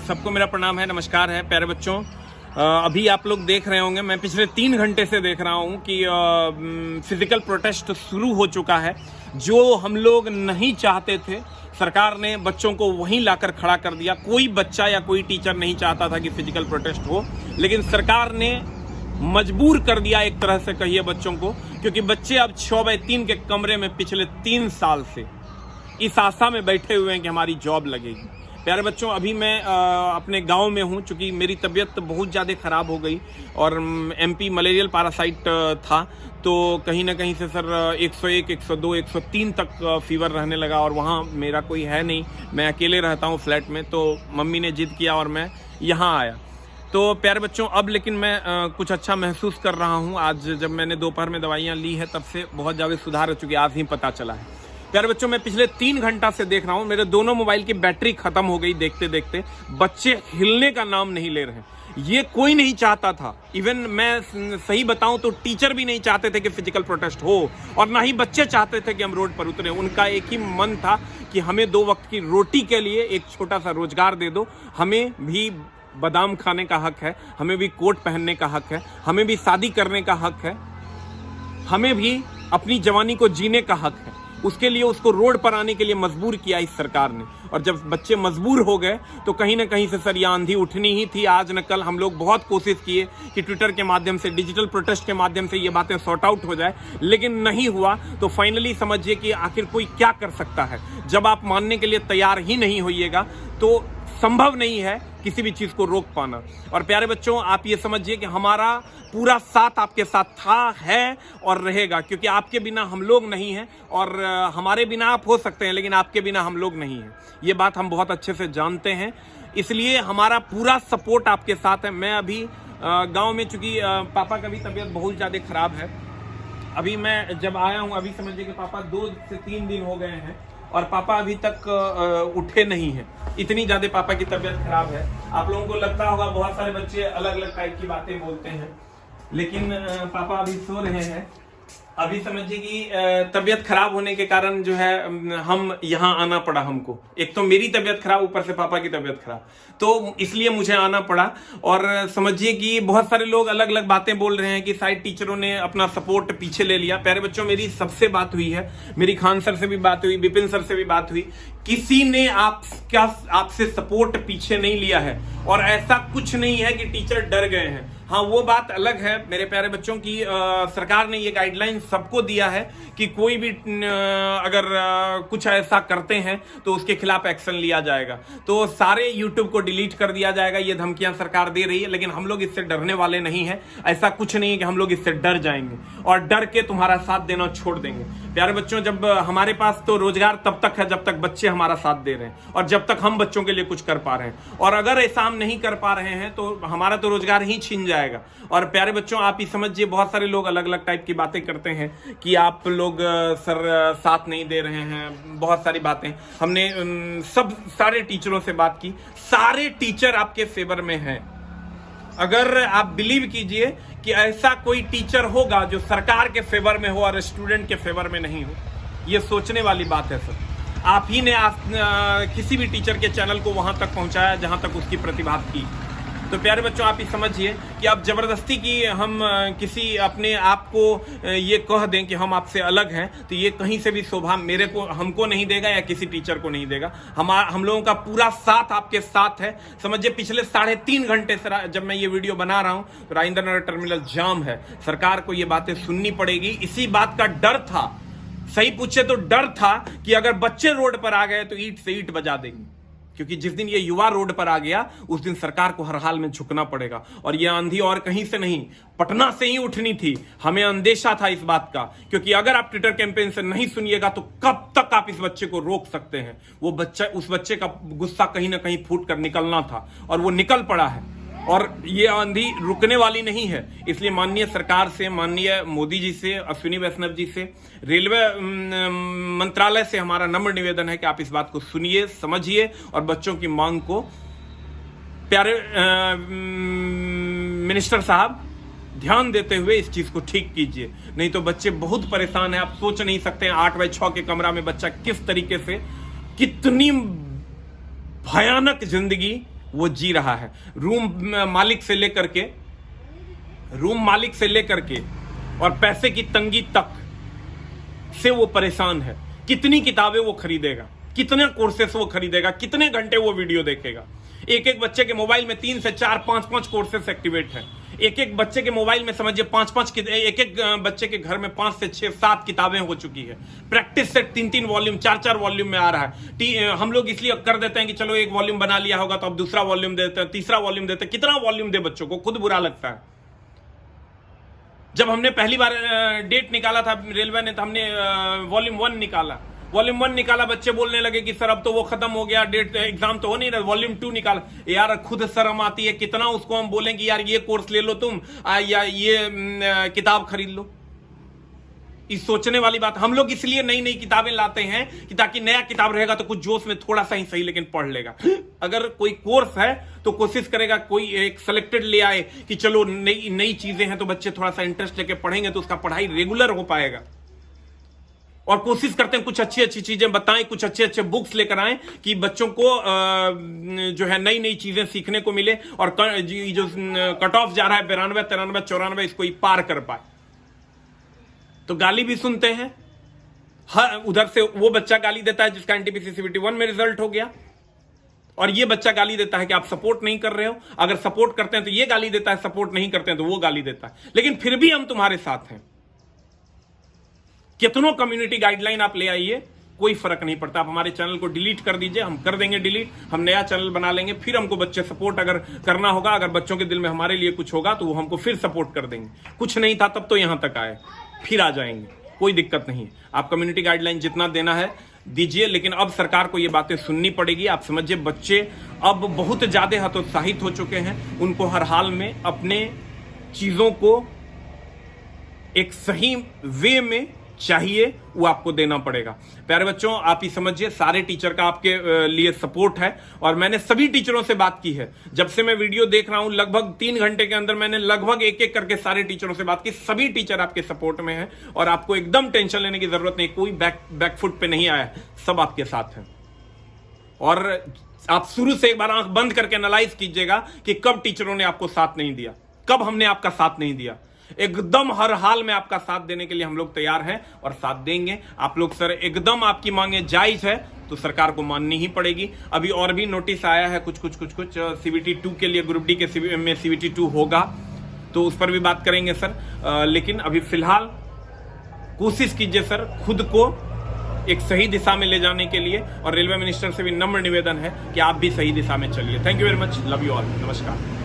सबको मेरा प्रणाम है, नमस्कार है प्यारे बच्चों। अभी आप लोग देख रहे होंगे, मैं पिछले 3 घंटे से देख रहा हूं कि फिजिकल प्रोटेस्ट शुरू हो चुका है। जो हम लोग नहीं चाहते थे, सरकार ने बच्चों को वहीं लाकर खड़ा कर दिया। कोई बच्चा या कोई टीचर नहीं चाहता था कि फिजिकल प्रोटेस्ट हो, लेकिन सरकार ने मजबूर कर दिया एक तरह से कहिए बच्चों को, क्योंकि बच्चे अब 6x3 के कमरे में पिछले 3 साल से इस आशा में बैठे हुए हैं कि हमारी जॉब लगेगी। प्यारे बच्चों, अभी मैं अपने गांव में हूं, चूंकि मेरी तबीयत बहुत ज़्यादा ख़राब हो गई और एमपी मलेरियल पैरासाइट था, तो कहीं ना कहीं से सर 101, 102, 103 तक फीवर रहने लगा। और वहाँ मेरा कोई है नहीं, मैं अकेले रहता हूँ फ्लैट में, तो मम्मी ने जिद किया और मैं यहाँ आया। तो प्यारे बच्चों, अब लेकिन मैं कुछ अच्छा महसूस कर रहा हूँ। आज जब मैंने दोपहर में दवाइयाँ ली है, तब से बहुत ज़्यादा सुधार हो चुकी, आज ही पता चला है। प्यारे बच्चों, मैं पिछले 3 घंटा से देख रहा हूँ, मेरे दोनों मोबाइल की बैटरी खत्म हो गई देखते देखते। बच्चे हिलने का नाम नहीं ले रहे हैं। ये कोई नहीं चाहता था, इवन मैं सही बताऊं तो टीचर भी नहीं चाहते थे कि फिजिकल प्रोटेस्ट हो, और ना ही बच्चे चाहते थे कि हम रोड पर उतरे। उनका एक ही मन था कि हमें 2 वक्त की रोटी के लिए एक छोटा सा रोजगार दे दो, हमें भी बादाम खाने का हक है, हमें भी कोट पहनने का हक है, हमें भी शादी करने का हक है, हमें भी अपनी जवानी को जीने का हक है। उसके लिए उसको रोड पर आने के लिए मजबूर किया इस सरकार ने। और जब बच्चे मजबूर हो गए तो कहीं ना कहीं से सर ये आंधी उठनी ही थी। आज न कल हम लोग बहुत कोशिश किए कि ट्विटर के माध्यम से, डिजिटल प्रोटेस्ट के माध्यम से ये बातें सॉर्ट आउट हो जाए, लेकिन नहीं हुआ। तो फाइनली समझिए कि आखिर कोई क्या कर सकता है। जब आप मानने के लिए तैयार ही नहीं होइएगा तो संभव नहीं है किसी भी चीज को रोक पाना। और प्यारे बच्चों, आप ये समझिए कि हमारा पूरा साथ आपके साथ था, है और रहेगा, क्योंकि आपके बिना हम लोग नहीं हैं। और हमारे बिना आप हो सकते हैं, लेकिन आपके बिना हम लोग नहीं हैं। ये बात हम बहुत अच्छे से जानते हैं, इसलिए हमारा पूरा सपोर्ट आपके साथ है। मैं अभी गांव में, चूंकि पापा का भी तबीयत बहुत ज़्यादा खराब है, अभी मैं जब आया हूँ, अभी समझिए कि पापा 2 से 3 दिन हो गए हैं और पापा अभी तक उठे नहीं हैं। इतनी ज्यादा पापा की तबीयत खराब है। आप लोगों को लगता होगा बहुत सारे बच्चे अलग अलग टाइप की बातें बोलते हैं, लेकिन पापा अभी सो रहे हैं। अभी समझिए कि तबीयत खराब होने के कारण जो है हम यहाँ आना पड़ा हमको। एक तो मेरी तबीयत खराब, ऊपर से पापा की तबीयत खराब, तो इसलिए मुझे आना पड़ा। और समझिए कि बहुत सारे लोग अलग अलग बातें बोल रहे हैं कि शायद टीचरों ने अपना सपोर्ट पीछे ले लिया। प्यारे बच्चों, मेरी सबसे बात हुई है, मेरी खान सर से भी बात हुई, विपिन सर से भी बात हुई, किसी ने आपसे सपोर्ट पीछे नहीं लिया है। और ऐसा कुछ नहीं है कि टीचर डर गए हैं। हाँ, वो बात अलग है मेरे प्यारे बच्चों की, सरकार ने ये गाइडलाइन सबको दिया है कि कोई भी अगर कुछ ऐसा करते हैं तो उसके खिलाफ एक्शन लिया जाएगा। तो सारे यूट्यूब को डिलीट कर दिया जाएगा, ये धमकियां सरकार दे रही है। लेकिन हम लोग इससे डरने वाले नहीं हैं। ऐसा कुछ नहीं है कि हम लोग इससे डर जाएंगे और डर के तुम्हारा साथ देना छोड़ देंगे। प्यारे बच्चों, जब हमारे पास तो रोजगार तब तक है जब तक बच्चे हमारा साथ दे रहे हैं और जब तक हम बच्चों के लिए कुछ कर पा रहे हैं। और अगर ऐसा हम नहीं कर पा रहे हैं तो हमारा तो रोजगार ही छीन जाएगा। और प्यारे बच्चों, आप ही समझिए, बहुत सारे लोग अलग अलग टाइप की बातें करते हैं कि आप लोग सर साथ नहीं दे रहे हैं, बहुत सारी बातें। हमने सारे टीचरों से बात की, सारे टीचर आपके फेवर में हैं। अगर आप बिलीव कीजिए कि ऐसा कोई टीचर होगा जो सरकार के फेवर में हो और स्टूडेंट के फेवर में नहीं हो, ये सोचने वाली बात है सर। आप ही ने किसी भी टीचर के चैनल को वहां तक पहुंचाया जहां तक उसकी प्रतिभा थी। तो प्यारे बच्चों, आप ही समझिए कि आप जबरदस्ती की हम किसी अपने आप को ये कह दें कि हम आपसे अलग हैं, तो ये कहीं से भी शोभा हमको नहीं देगा या किसी टीचर को नहीं देगा। हम लोगों का पूरा साथ आपके साथ है। समझिए, पिछले 3.5 घंटे से जब मैं ये वीडियो बना रहा हूं तो राजेंद्र नगर टर्मिनल जाम है। सरकार को ये बातें सुननी पड़ेगी। इसी बात का डर था, सही पूछे तो डर था कि अगर बच्चे रोड पर आ गए तो ईंट से ईंट बजा देंगे। क्योंकि जिस दिन ये युवा रोड पर आ गया, उस दिन सरकार को हर हाल में झुकना पड़ेगा। और ये आंधी और कहीं से नहीं, पटना से ही उठनी थी। हमें अंदेशा था इस बात का, क्योंकि अगर आप ट्विटर कैंपेन से नहीं सुनिएगा तो कब तक आप इस बच्चे को रोक सकते हैं। उस बच्चे का गुस्सा कहीं ना कहीं फूट कर निकलना था और वो निकल पड़ा है। और ये आंधी रुकने वाली नहीं है। इसलिए माननीय सरकार से, माननीय मोदी जी से, अश्विनी वैष्णव जी से, रेलवे मंत्रालय से हमारा नम्र निवेदन है कि आप इस बात को सुनिए, समझिए और बच्चों की मांग को, प्यारे मिनिस्टर साहब, ध्यान देते हुए इस चीज को ठीक कीजिए। नहीं तो बच्चे बहुत परेशान हैं। आप सोच नहीं सकते हैं 8x6 के कमरा में बच्चा किस तरीके से, कितनी भयानक जिंदगी वो जी रहा है। रूम मालिक से लेकर के और पैसे की तंगी तक से वो परेशान है। कितनी किताबें वो खरीदेगा, कितने कोर्सेस वो खरीदेगा, कितने घंटे वो वीडियो देखेगा। एक एक बच्चे के मोबाइल में 3 से 4, 5 कोर्सेस एक्टिवेट है। एक एक बच्चे के मोबाइल में समझिए 5 एक एक बच्चे के घर में 5 से 6, 7 किताबें हो चुकी है। प्रैक्टिस सेट 3 वॉल्यूम, 4 वॉल्यूम में आ रहा है। हम लोग इसलिए कर देते हैं कि चलो एक वॉल्यूम बना लिया होगा तो अब दूसरा वॉल्यूम देते हैं, तीसरा वॉल्यूम देते हैं। कितना वॉल्यूम दे बच्चों को, खुद बुरा लगता है। जब हमने पहली बार डेट निकाला था रेलवे ने, तो हमने वॉल्यूम 1 निकाला, बच्चे बोलने लगे कि सर अब तो वो खत्म हो गया, डेट एग्जाम तो हो नहीं रहा। वॉल्यूम 2 निकाला, यार खुद शर्म आती है। कितना उसको हम बोलें कि यार ये कोर्स ले लो तुम, या ये किताब खरीद लो। इस सोचने वाली बात। हम लोग इसलिए नई नई किताबें लाते हैं कि ताकि नया किताब रहेगा तो कुछ जोश में थोड़ा सा ही सही लेकिन पढ़ लेगा। अगर कोई कोर्स है तो कोशिश करेगा कोई एक सेलेक्टेड ले आए कि चलो नई चीजें हैं तो बच्चे थोड़ा सा इंटरेस्ट लेके पढ़ेंगे तो उसका पढ़ाई रेगुलर हो पाएगा। और कोशिश करते हैं कुछ अच्छी चीजें बताएं, कुछ अच्छे बुक्स लेकर आएं कि बच्चों को जो है नई चीजें सीखने को मिले और जो कट ऑफ जा रहा है 92, 93, 94 इसको ही पार कर पाए। तो गाली भी सुनते हैं। हर उधर से वो बच्चा गाली देता है जिसका एनटीपीसी सीबीटी 1 में रिजल्ट हो गया, और ये बच्चा गाली देता है कि आप सपोर्ट नहीं कर रहे हो। अगर सपोर्ट करते हैं तो ये गाली देता है, सपोर्ट नहीं करते हैं तो वो गाली देता है। लेकिन फिर भी हम तुम्हारे साथ हैं। कितनों कम्युनिटी गाइडलाइन आप ले आइए, कोई फर्क नहीं पड़ता। आप हमारे चैनल को डिलीट कर दीजिए, हम कर देंगे डिलीट, हम नया चैनल बना लेंगे। फिर हमको बच्चे सपोर्ट अगर करना होगा, अगर बच्चों के दिल में हमारे लिए कुछ होगा तो वो हमको फिर सपोर्ट कर देंगे। कुछ नहीं था तब तो यहां तक आए, फिर आ जाएंगे, कोई दिक्कत नहीं। आप कम्युनिटी गाइडलाइन जितना देना है दीजिए, लेकिन अब सरकार को ये बातें सुननी पड़ेगी। आप समझिए बच्चे अब बहुत ज्यादा हतोत्साहित हो चुके हैं। उनको हर हाल में अपने चीजों को एक सही वे में चाहिए, वो आपको देना पड़ेगा। प्यारे बच्चों, आप ही समझिए सारे टीचर का आपके लिए सपोर्ट है। और मैंने सभी टीचरों से बात की है। जब से मैं वीडियो देख रहा हूं लगभग 3 घंटे के अंदर मैंने लगभग एक करके सारे टीचरों से बात की। सभी टीचर आपके सपोर्ट में हैं और आपको एकदम टेंशन लेने की जरूरत नहीं। कोई बैकफुट पे नहीं आया, सब आपके साथ है। और आप शुरू से एक बार आंख बंद करके एनालाइज कीजिएगा कि कब टीचरों ने आपको साथ नहीं दिया, कब हमने आपका साथ नहीं दिया। एकदम हर हाल में आपका साथ देने के लिए हम लोग तैयार हैं और साथ देंगे। आप लोग सर एकदम आपकी मांगे जायज है तो सरकार को माननी ही पड़ेगी। अभी और भी नोटिस आया है कुछ सीबीटी 2 के लिए, ग्रुप डी के में सीबीटी 2 होगा तो उस पर भी बात करेंगे सर। लेकिन अभी फिलहाल कोशिश कीजिए सर खुद को एक सही दिशा में ले जाने के लिए, और रेलवे मिनिस्टर से भी नम्र निवेदन है कि आप भी सही दिशा में चलिए। Thank you very much, love you all, नमस्कार।